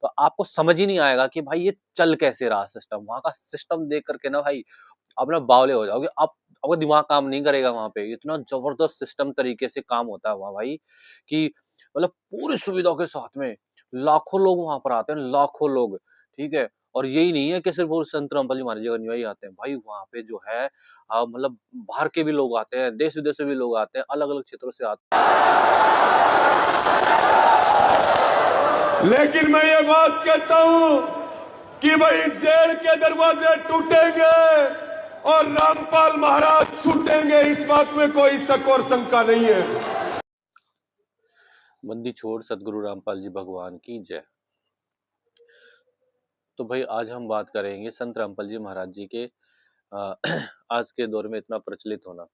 तो आपको समझ ही नहीं आएगा कि भाई ये चल कैसे रहा सिस्टम। वहाँ का सिस्टम देख करके ना भाई आप ना बावले हो जाओगे। आप आपका दिमाग काम नहीं करेगा वहाँ पे। इतना ज़बरदस्त सिस्टम तरीके से काम होता है वहाँ भाई कि मतलब पूरी सुविधाओं के साथ में लाखों लोग वहाँ पर आते हैं, लाखों लोग, ठीक है? और यही नहीं है कि सिर्फ़ वो संत रामपाल जी महाराज जी के अनुयायी आते हैं। भाई वहाँ पे जो है मतलब बाहर के भी लोग आते हैं, देश-विदेश से भी लोग आते हैं, अलग-अलग क्षेत्रों से आते हैं। लेकिन मैं ये बात कहता हूं कि भाई जेल के दरवाजे टूटेंगे और रामपाल महाराज छूटेंगे, इस बात में कोई शक और शंका नहीं है। बंदी छोड़ सद्गुरु रामपाल जी भगवान की जय। तो भाई आज हम बात करेंगे संत रामपाल जी महाराज जी के आज के दौर में इतना प्रचलित होना।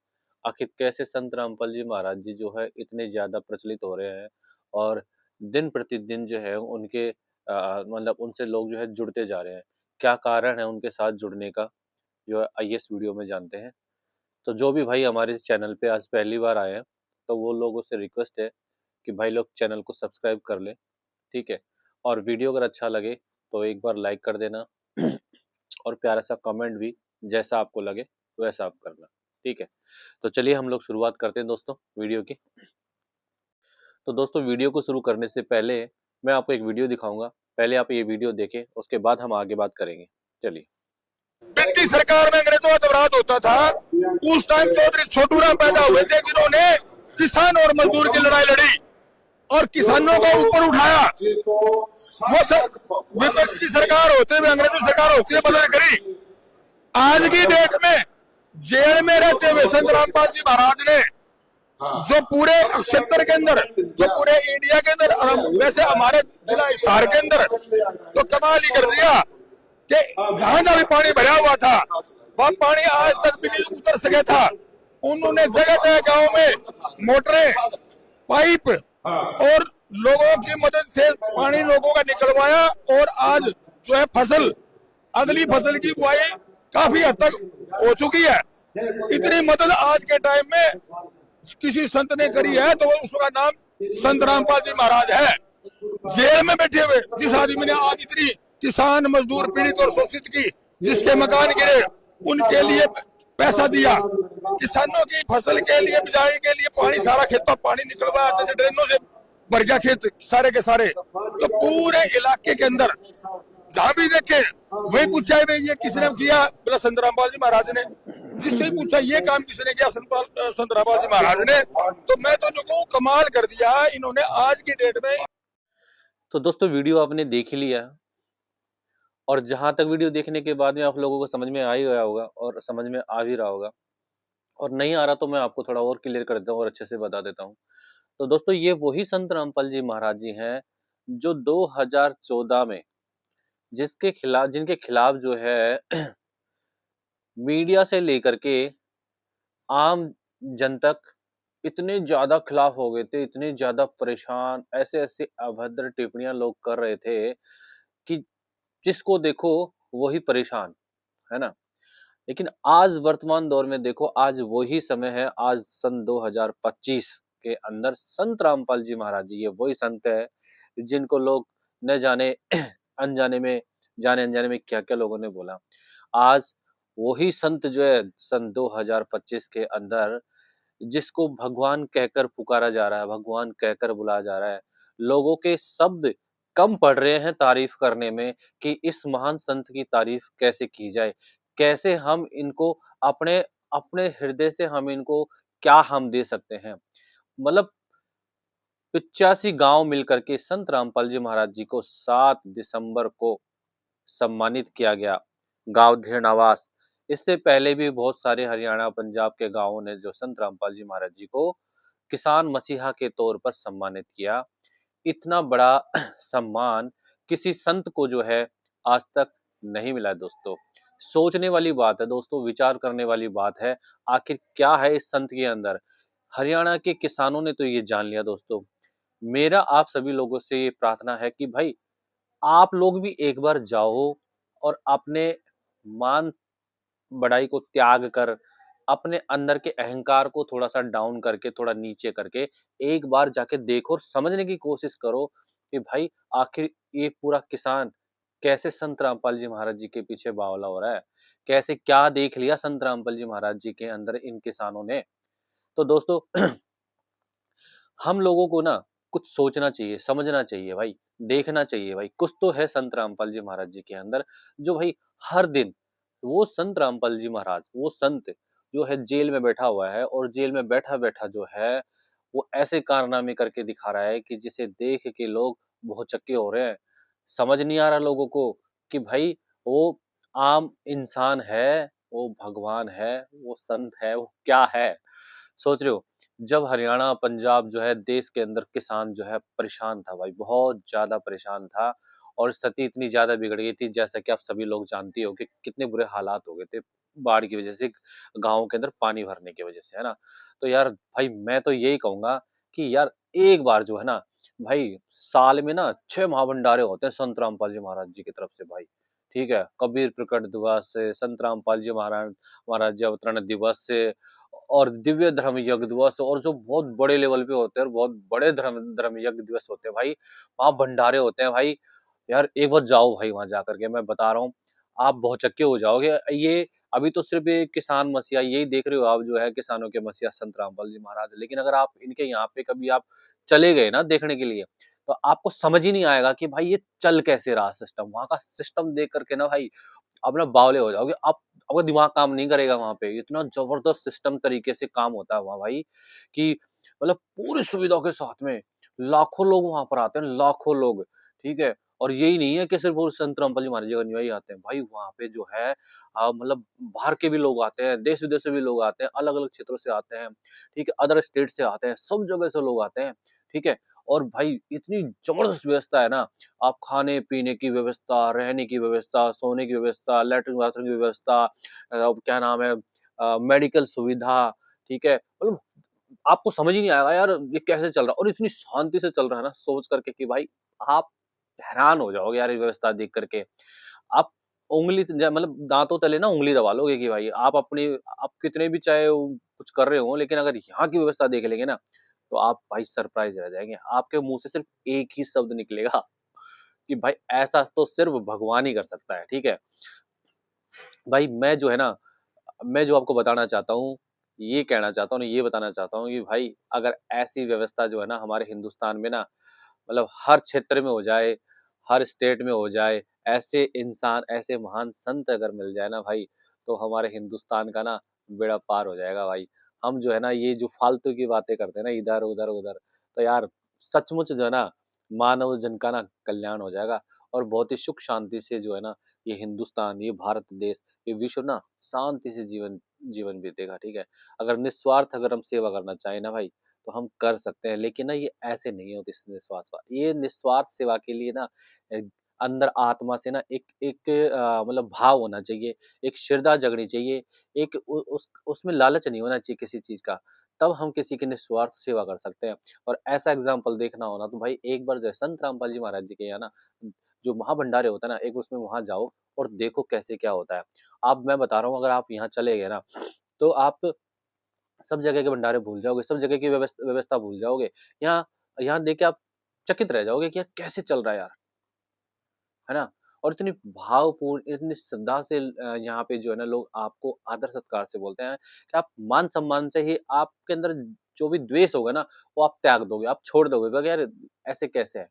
आखिर कैसे संत रामपाल जी महाराज जी जो है इतने ज़्यादा प्रचलित हो रहे हैं और दिन प्रतिदिन जो है उनके मतलब उनसे लोग जो है जुड़ते जा रहे हैं। क्या कारण है उनके साथ जुड़ने का, जो है आइए इस वीडियो में जानते हैं। तो जो भी भाई हमारे चैनल पे आज पहली बार आए हैं, तो वो लोगों से रिक्वेस्ट है कि भाई लोग चैनल को सब्सक्राइब कर लें, ठीक है? और वीडियो अगर अच्छा लगे तो एक बार लाइक कर देना और प्यारा सा कमेंट भी जैसा आपको लगे वैसा आप करना, ठीक है? तो चलिए हम लोग शुरुआत करते हैं दोस्तों वीडियो की। तो दोस्तों वीडियो को शुरू करने से पहले मैं आपको एक वीडियो दिखाऊँगा। पहले आप ये वीडियो देखें, उसके बाद हम आगे बात करेंगे। चलिए। ब्रिटिश सरकार में अंग्रेजों का दबराज होता था। उस टाइम चौधरी छोटूराम पैदा हुए थे जिन्होंने किसान और मजदूर की लड़ाई लड़ी और किसानों को ऊपर उठाया। वो सब विपक्ष की सरकार होते हुए अंग्रेजों की सरकार होती है बदल करी। आज की डेट में जेल में रहते हुए संत रामपाल जी महाराज ने जो पूरे क्षेत्र के अंदर, जो पूरे इंडिया के अंदर, वैसे हमारे जिला हिसार के अंदर तो कमाल ही कर दिया कि जहां जहां भी पानी भरा हुआ था वह पानी आज तक भी नहीं उतर सके था। उन्होंने जगह जगह गाँव में मोटरें, पाइप और लोगों की मदद से पानी लोगों का निकलवाया और आज जो है फसल, अगली फसल की बुआई काफी हद तक हो चुकी है। इतनी मदद आज के टाइम में किसी संत ने करी है तो उसका नाम संत रामपाल जी महाराज है। जेल में बैठे हुए जिस आदमी ने आज इतनी किसान मजदूर पीड़ित और शोषित की, जिसके मकान गिरे, उनके लिए पैसा दिया, किसानों की फसल के लिए, बिजाई के लिए पानी, सारा खेतों पानी निकलवाया, जैसे ड्रेनों से भर गया खेत सारे के सारे। तो पूरे इलाके के अंदर जहां भी देखे वही पूछा है ये किसने किया, बोला संत रामपाल जी महाराज ने। जिससे पूछा ये काम किसने किया, संत रामपाल जी महाराज ने। तो मैं तो जो कमाल कर दिया इन्होंने आज की डेट में। तो दोस्तों वीडियो आपने देख ही लिया और जहाँ तक वीडियो देखने के बाद में आप लोगों को समझ में आ ही गया होगा और समझ में आ भी रहा होगा, और नहीं आ रहा तो मैं आपको थोड़ा और क्लियर कर देता हूँ और अच्छे से बता देता हूँ। तो दोस्तों ये वही संत रामपाल जी महाराज जी हैं जो 2014 में जिनके खिलाफ जो है मीडिया से लेकर के आम जन तक इतने ज़्यादा खिलाफ हो गए थे, इतने ज़्यादा परेशान, ऐसे-ऐसे अभद्र टिप्पणियाँ लोग कर रहे थे कि जिसको देखो वही परेशान, है ना? लेकिन आज वर्तमान दौर में देखो, आज वही समय है, आज सन 2025 के अंदर संत रामपाल जी महाराज जी, ये वही संत है, जिनको लोग न जाने अनजाने में, जाने-अनजाने में क्या-क्या लोगों ने बोला। आज वही संत जो है सन 2025 के अंदर जिसको भगवान कहकर पुकारा जा रहा है, भगवान कहकर बुलाया जा रहा है। लोगों के शब्द कम पड़ रहे हैं तारीफ़ करने में कि इस महान संत की तारीफ़ कैसे की जाए? कैसे हम इनको अपने अपने हृदय से हम इनको क्या हम दे सकते हैं? मतलब 85 गाँव मिलकर के संत रामपाल जी महाराज जी को 7 दिसंबर को सम्मानित किया गया, गाँव धीरनावास। इससे पहले भी बहुत सारे हरियाणा, पंजाब के गाँवों ने जो संत रामपाल जी महाराज जी को किसान मसीहा के तौर पर सम्मानित किया। इतना बड़ा सम्मान किसी संत को जो है आज तक नहीं मिला है दोस्तों। सोचने वाली बात है दोस्तों, विचार करने वाली बात है, आखिर क्या है इस संत के अंदर? हरियाणा के किसानों ने तो ये जान लिया दोस्तों। मेरा आप सभी लोगों से ये प्रार्थना है कि भाई आप लोग भी एक बार जाओ और अपने मान बढ़ाई को त्याग कर, अपने अंदर के अहंकार को थोड़ा-सा डाउन करके, थोड़ा नीचे करके, एक बार जाके देखो और समझने की कोशिश करो कि भाई आखिर ये पूरा किसान कैसे संत रामपाल जी महाराज जी के पीछे बावला हो रहा है? कैसे क्या देख लिया संत रामपाल जी महाराज जी के अंदर इन किसानों ने? तो दोस्तों हम लोगों को ना कुछ सोचना चाहिए, समझना चाहिए भाई, देखना चाहिए भाई, कुछ तो है संत रामपाल जी महाराज जी के अंदर जो भाई हर दिन वो संत रामपाल जी महाराज, वो संत जो है जेल में बैठा हुआ है और जेल में बैठा-बैठा जो है, वो ऐसे कारनामे करके दिखा रहा है कि जिसे देख के लोग भौचक्के हो रहे हैं। समझ नहीं आ रहा लोगों को कि भाई वो आम इंसान है, वो भगवान है, वो संत है, वो क्या है? सोच रहे हो? जब हरियाणा, पंजाब जो है देश के अंदर किसान जो है परेशान था भाई, बहुत ज़्यादा परेशान था और स्थिति इतनी ज़्यादा बिगड़ गई थी जैसा कि आप सभी लोग जानते हो कि कितने बुरे हालात हो गए थे बाढ़ की वज़ह से, गाँव के अंदर पानी भरने की वज़ह से, है ना? तो यार भाई मैं तो यही कहूँगा कि यार एक बार जो है ना भाई साल में ना 6 महाभंडारे होते हैं संत रामपाल जी महाराज जी की तरफ से भाई, ठीक है? कबीर प्रकट दिवस, संत रामपाल जी महाराज महाराज जी अवतरण दिवस और दिव्य धर्म यज्ञ दिवस और जो बहुत बड़े लेवल पे होते हैं और बहुत बड़े धर्म धर्म यज्ञ दिवस होते हैं भाई, वहाँ भंडारे होते हैं भाई। यार एक बार जाओ भाई वहाँ जा कर के मैं बता रहा हूँ, आप भौचक्के हो जाओगे। ये अभी तो सिर्फ़ ये किसान मसीहा यही देख रहे हो आप जो है किसानों के मसीहा संत रामपाल जी महाराज। लेकिन अगर आप इनके यहाँ पे कभी आप चले गए ना देखने के लिए, तो आपको समझ ही नहीं आएगा कि भाई ये चल कैसे रहा सिस्टम। वहाँ का सिस्टम देख कर के ना भाई आप ना बावले हो जाओगे। आप आपका दिमाग काम नहीं करेगा वहाँ पे। इतना ज़बरदस्त सिस्टम तरीके से काम होता है वहाँ भाई कि मतलब पूरी सुविधा के साथ में लाखों लोग वहाँ पर आते हैं, लाखों लोग, ठीक है? और यही नहीं है कि सिर्फ़ वो संत रामपाल जी महाराज जी का अनुयायी आते हैं। भाई वहाँ पे जो है मतलब बाहर के भी लोग आते हैं, देश-विदेश से भी लोग आते हैं, अलग-अलग क्षेत्रों से आते हैं, ठीक है? अदर स्टेट से आते हैं, सब जगह से लोग आते हैं, ठीक है? और भाई इतनी ज़बरदस्त व्यवस्था है ना आप खाने-पीने की व्यवस्था, रहने की व्यवस्था, सोने की व्यवस्था, लैट्रिन-बाथरूम की व्यवस्था क्या नाम है मेडिकल सुविधा, ठीक है? मतलब आपको समझ ही नहीं आएगा यार ये कैसे चल रहा है और इतनी शांति से चल रहा है ना सोच करके कि भाई आप हैरान हो जाओगे यार ये व्यवस्था देख करके। आप उँगली मतलब दाँतों तले ना उँगली दबा लोगे कि भाई आप कितने भी चाहे वो कुछ कर रहे हो लेकिन अगर यहाँ की व्यवस्था देख लेंगे ना, तो आप भाई सरप्राइज़ रह जाएँगे। आपके मुँह से सिर्फ़ एक ही शब्द निकलेगा कि भाई ऐसा तो सिर्फ़ भगवान ही कर सकता है, ठीक है? भाई मैं जो है ना, मैं जो आपको बताना चाहता हूँ, ये कहना चाहता हूँ, ये बताना चाहता हूँ कि भाई अगर ऐसी व्यवस्था जो है ना हमारे हिंदुस्तान में ना मतलब हर क्षेत्र में हो जाए, हर स्टेट में हो जाए, ऐसे इंसान, ऐसे महान संत अगर मिल जाए ना भाई, तो हमारे हिंदुस्तान का ना बेड़ा पार हो जाएगा भाई। हम जो है ना ये जो फालतू की बातें करते हैं ना इधर-उधर, उधर, तो यार सचमुच जो है ना मानव जन का ना कल्याण हो जाएगा और बहुत ही सुख शांति से जो है ना ये हिंदुस्तान, ये भारत देश, ये विश्व ना शांति से जीवन जीवन बीतेगा, ठीक है? अगर निस्वार्थ अगर हम सेवा करना चाहें ना भाई, तो हम कर सकते हैं, लेकिन ना ये ऐसे नहीं होती निस्वार्थ सेवा। ये निस्वार्थ सेवा के लिए ना अ, अंदर आत्मा से ना एक एक मतलब भाव होना चाहिए, एक श्रद्धा जगनी चाहिए, एक उ उस उसमें लालच नहीं होना चाहिए किसी चीज़ का, तब हम किसी की निस्वार्थ सेवा कर सकते हैं। और ऐसा एग्ज़ाम्पल देखना हो ना तो भाई एक बार जो है संत रामपाल जी महाराज जी के यहाँ ना जो महाभंडारे होता है ना, एक उसमें वहाँ जाओ और देखो कैसे क्या होता है। अब मैं बता रहा हूँ अगर आप यहाँ चले गए ना, तो आप सब जगह के भंडारे भूल जाओगे, सब जगह की व्यवस्था भूल जाओगे। यहाँ यहाँ देख के आप चकित रह जाओगे कि यार कैसे चल रहा है यार, है ना? और इतनी भावपूर्ण, इतनी श्रद्धा से यहाँ पे जो है ना लोग आपको आदर-सत्कार से बोलते हैं कि आप मान-सम्मान से ही आपके अंदर जो भी द्वेष होगा ना, वो आप त्याग दोगे, आप छोड़ दोगे। कहोगे यार ऐसे कैसे है?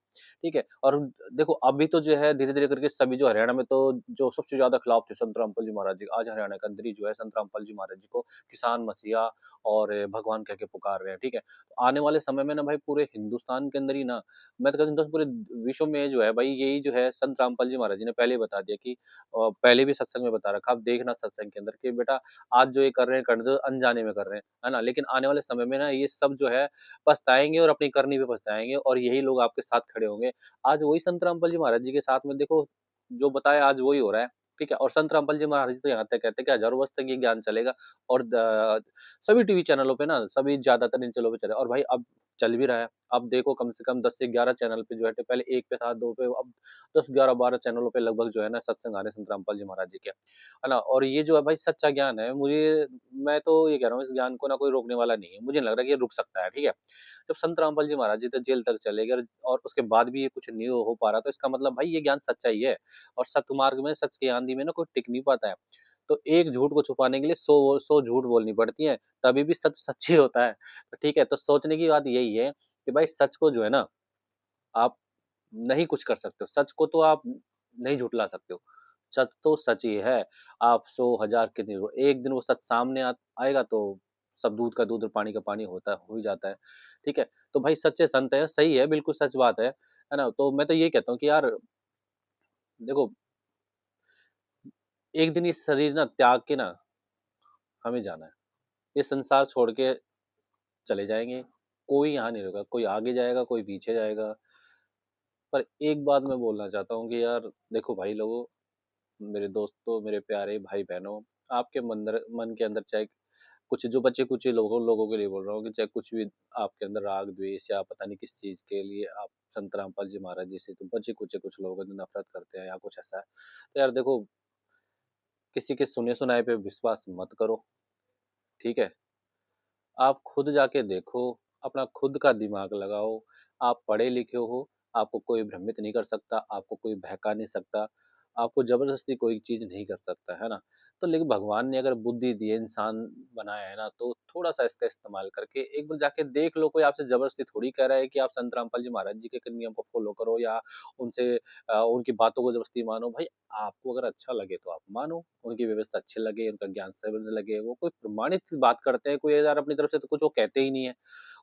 ठीक है? और देखो अभी तो जो है धीरे-धीरे करके सभी जो हरियाणा में तो जो सबसे ज़्यादा खिलाफ थे संत रामपाल जी महाराज जी, आज हरियाणा के अंदर ही जो है संत रामपाल जी महाराज जी को किसान मसीहा और भगवान कह के पुकार रहे हैं, ठीक है? तो आने वाले समय में ना भाई पूरे हिंदुस्तान के अंदर ही ना मैं तो कहता हूँ पूरे विश्व में जो है भाई यही जो है संत रामपाल जी महाराज जी ने पहले ही बता दिया कि पहले भी सत्संग में बता रखा, आप देखना सत्संग के अंदर कि बेटा आज जो ये कर रहे हैं, कर दो अनजाने में कर रहे हैं, है ना? लेकिन आने वाले समय में ना ये सब जो है पछताएँगे और अपनी करनी पे पछताएँगे और यही लोग आपके साथ खड़े होंगे। आज वही संत रामपाल जी महाराज जी के साथ में देखो जो बताया आज वही हो रहा है, ठीक है? और संत रामपाल जी महाराज जी तो यहाँ तक कहते हैं कि हज़ारों वर्ष तक ये ज्ञान चलेगा और द सभी टीवी चैनलों पे ना सभी ज़्यादातर इन चैनलों पे चले और भाई अब चल भी रहा है। अब देखो कम से कम 10 से 11 चैनल पे जो है पहले 1 पे था, 2 पे, अब 10, 11, 12 चैनलों पे लगभग जो है ना सत्संग आ रहे हैं संत रामपाल जी महाराज जी के। है ना? और ये जो है भाई सच्चा ज्ञान है, मैं तो ये कह रहा हूँ इस ज्ञान को ना कोई रोकने वाला नहीं है। मुझे नहीं लग रहा कि ये रुक सकता है, ठीक है? जब संत रामपाल जी महाराज जी तो जेल तक चले गए और उसके बाद भी ये कुछ नहीं हो पा रहा, तो इसका मतलब भाई ये ज्ञान सच्चा ही है। और सतमार्ग में, सच की आंधी में ना कोई टिक नहीं पाता है। तो एक झूठ को छुपाने के लिए 100 झूठ बोलनी पड़ती है, तभी भी सच सच ही होता है। तो ठीक है, तो सोचने की बात यही है कि भाई सच को जो है ना, आप नहीं कुछ कर सकते हो। सच को तो आप नहीं झुठला सकते हो। सच तो सच ही है। आप 100 1000 कितनी एक दिन वो सच सामने आएगा तो सब दूध का दूध और पानी का पानी हो ही जाता है। ठीक है? तो भाई सच्चे संत हैं, सही है, बिल्कुल सच बात है। है ना? तो मैं तो यही कहता हूँ कि यार देखो, एक दिन ये शरीर ना त्याग के ना हमें जाना है। ये संसार छोड़ के चले जाएँगे। कोई यहाँ नहीं रुका, कोई आगे जाएगा, कोई पीछे जाएगा। पर एक बात मैं बोलना चाहता हूँ कि यार देखो भाई लोगों, मेरे दोस्तों, मेरे प्यारे भाई-बहनों, आपके मन के अंदर चाहे कुछ जो बचे-कुचे लोगों के लिए बोल रहा हूँ कि चाहे कुछ भी आपके अंदर राग, द्वेष या पता नहीं किस चीज़ के लिए आप संत रामपाल जी महाराज जी से तो बचे-कुचे कुछ लोग हैं जो नफ़रत करते हैं या कुछ ऐसा है। तो यार देखो, किसी के सुने-सुनाए पे विश्वास मत करो, ठीक है? आप खुद जाके देखो, अपना खुद का दिमाग लगाओ। आप पढ़े-लिखे हो, आपको कोई भ्रमित नहीं कर सकता, आपको कोई बहका नहीं सकता, आपको ज़बरदस्ती कोई चीज़ नहीं कर सकता, है ना? तो लेकिन भगवान ने अगर बुद्धि दी है, इंसान बनाया है ना, तो थोड़ा-सा इसका इस्तेमाल करके एक बार जाके देख लो, कोई आपसे ज़बरदस्ती थोड़ी कह रहा है कि आप संत रामपाल जी महाराज जी के नियम को फ़ॉलो करो या उनकी बातों को ज़बरदस्ती मानो। भाई आपको अगर अच्छा लगे तो आप मानो, उनकी व्यवस्था अच्छी लगे, उनका ज्ञान समझ लगे, वो कोई प्रमाणित बात करते हैं, कोई यार अपनी तरफ से तो कुछ वो कहते ही नहीं है।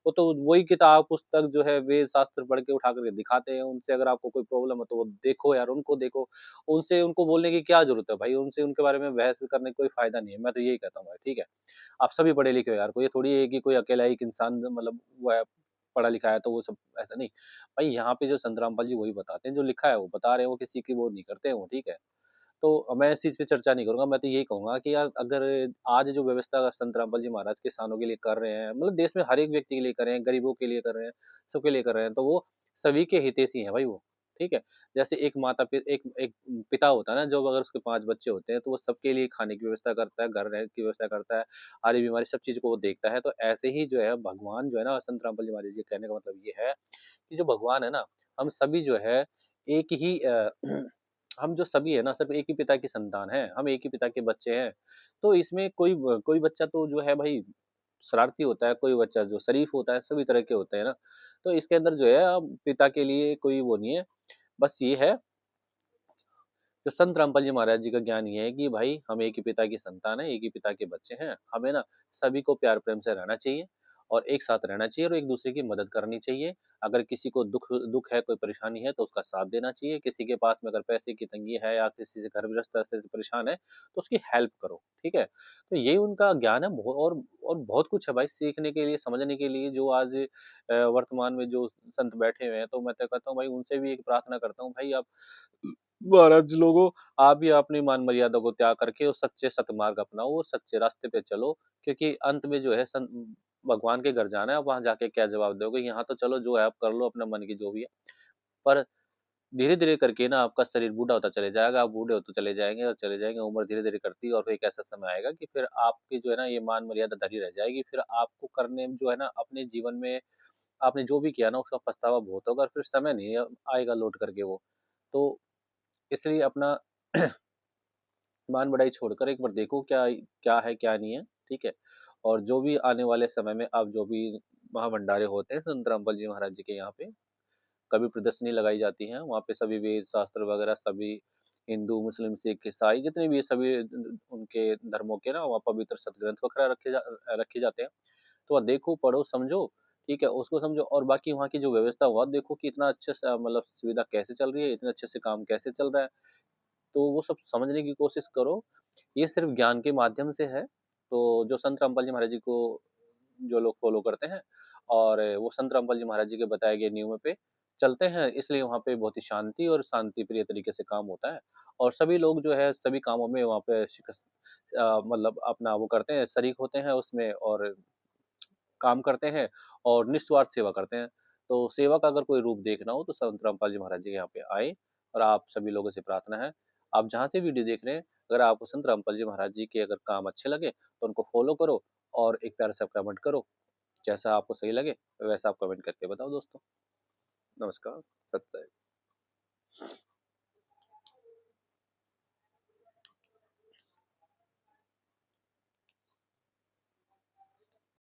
वो तो वही किताब, पुस्तक जो है वेद शास्त्र पढ़ के उठा कर के दिखाते हैं, उनसे अगर आपको कोई प्रॉब्लम है तो वो देखो यार, उनको देखो। उनसे उनको बोलने की क्या ज़रूरत है भाई, उनसे उनके बारे में बहस करने का कोई फ़ायदा नहीं है, मैं तो यही कहता हूँ भाई, ठीक है? आप सभी पढ़े लिखे हो यार, कोई ये थोड़ी है कि कोई अकेला एक इंसान मतलब वो है, पढ़ा लिखा है तो वो सब ऐसा नहीं। भाई यहाँ पे जो संत रामपाल जी वही बताते हैं, जो लिखा है वो बता रहे हैं, वो किसी की वो नहीं करते हैं वो, ठीक है? तो मैं इस चीज़ पे चर्चा नहीं करूँगा, मैं तो यही कहूँगा कि यार अगर आज जो व्यवस्था संत रामपाल जी महाराज किसानों के लिए कर रहे हैं, मतलब देश में हर एक व्यक्ति के लिए कर रहे हैं, गरीबों के लिए कर रहे हैं, सबके लिए कर रहे हैं, तो वो सभी के हितैषी हैं भाई वो, ठीक है? जैसे एक माता पि एक एक पिता होता है ना, जो अगर उसके 5 बच्चे होते हैं, तो वो सबके लिए खाने की व्यवस्था करता है, घर रहने की व्यवस्था करता है, हारी-बीमारी सब चीज़ को वो देखता है। तो ऐसे ही जो है भगवान जो है ना, संत रामपाल जी महाराज जी कहने का मतलब ये है कि जो भगवान है ना, हम सभी जो है एक ही हम जो सभी है ना, सब एक ही पिता की संतान हैं, हम एक ही पिता के बच्चे हैं। तो इसमें कोई बच्चा तो जो है भाई शरारती होता है, कोई बच्चा जो शरीफ होता है, सभी तरह के होते हैं ना। तो इसके अंदर जो है पिता के लिए कोई वो नहीं है, बस ये है जो संत रामपाल जी महाराज जी का ज्ञान ये है कि भाई हम एक ही पिता की संतान हैं, एक ही पिता के बच्चे हैं। हमें ना सभी को प्यार प्रेम से रहना चाहिए और एक साथ रहना चाहिए और एक-दूसरे की मदद करनी चाहिए। अगर किसी को दुःख दुःख है, कोई परेशानी है तो उसका साथ देना चाहिए। किसी के पास में अगर पैसे की तंगी है या किसी से घर गृहस्थ ऐसे परेशान है, तो उसकी हेल्प करो, ठीक है? तो यही उनका ज्ञान है और बहुत कुछ है भाई सीखने के लिए, समझने के लिए जो आज वर्तमान में जो संत बैठे हुए हैं, तो मैं तो कहता हूँ भाई उनसे भी एक प्रार्थना करता हूँ, भाई आप महाराज लोगों, आप भी अपनी मान मर्यादा को त्याग करके उस सच्चे सतमार्ग अपनाओ और सच्चे रास्ते पे चलो, क्योंकि अंत में जो है भगवान के घर जाना है, आप वहाँ जाके क्या जवाब दोगे? यहाँ तो चलो जो है आप कर लो अपने मन की जो भी है। पर धीरे-धीरे करके ना आपका शरीर बूढ़ा होता चले जाएगा, आप बूढ़े होते चले जाएँगे और चले जाएँगे, उम्र धीरे-धीरे करती है और फिर एक ऐसा समय आएगा कि फिर आपकी जो है ना ये मान मर्यादा धरी रह जाएगी, फिर आपको करने में जो है ना अपने जीवन में आपने जो भी किया ना उसका पछतावा बहुत होगा और फिर समय नहीं आएगा लौट कर के वो। तो इसलिए अपना मान बढ़ाई छोड़कर एक बार देखो क्या क्या है, क्या नहीं है, ठीक है? और जो भी आने वाले समय में अब जो भी महाभंडारे होते हैं संत रामपाल जी महाराज जी के यहाँ पे, कभी प्रदर्शनी लगाई जाती है, वहाँ पे सभी वेद शास्त्र वगैरह सभी हिंदू, मुस्लिम, सिख, ईसाई जितने भी सभी उनके धर्मों के ना वहाँ पवित्र सतग्रंथ वगैरह रखे जाते हैं। तो वहाँ देखो, पढ़ो, समझो, ठीक है? उसको समझो और बाकी वहाँ की जो व्यवस्था है, वहाँ देखो कि इतना अच्छे से मतलब सुविधा कैसे चल रही है, इतने अच्छे से काम कैसे चल रहा है। तो वो सब समझने की कोशिश करो। ये सिर्फ़ ज्ञान के माध्यम से है, तो जो संत रामपाल जी महाराज जी को जो लोग फ़ॉलो करते हैं और वो संत रामपाल जी महाराज जी के बताए गए नियमों पे चलते हैं, इसलिए वहाँ पे बहुत ही शांति और शांति प्रिय तरीके से काम होता है। और सभी लोग जो है सभी कामों में वहाँ पे मतलब अपना वो करते हैं, शरीक होते हैं उसमें और काम करते हैं और निस्वार्थ सेवा करते हैं। तो सेवा का अगर कोई रूप देखना हो तो संत रामपाल जी महाराज जी के यहाँ पे आएँ और आप सभी लोगों से प्रार्थना है, आप जहाँ से वीडियो देख रहे हैं, अगर आपको संत रामपाल जी महाराज जी के अगर काम अच्छे लगे, तो उनको फ़ॉलो करो और एक प्यारा सा कमेंट करो। जैसा आपको सही लगे, वैसा आप कमेंट करके बताओ दोस्तों। नमस्कार, सत्य है।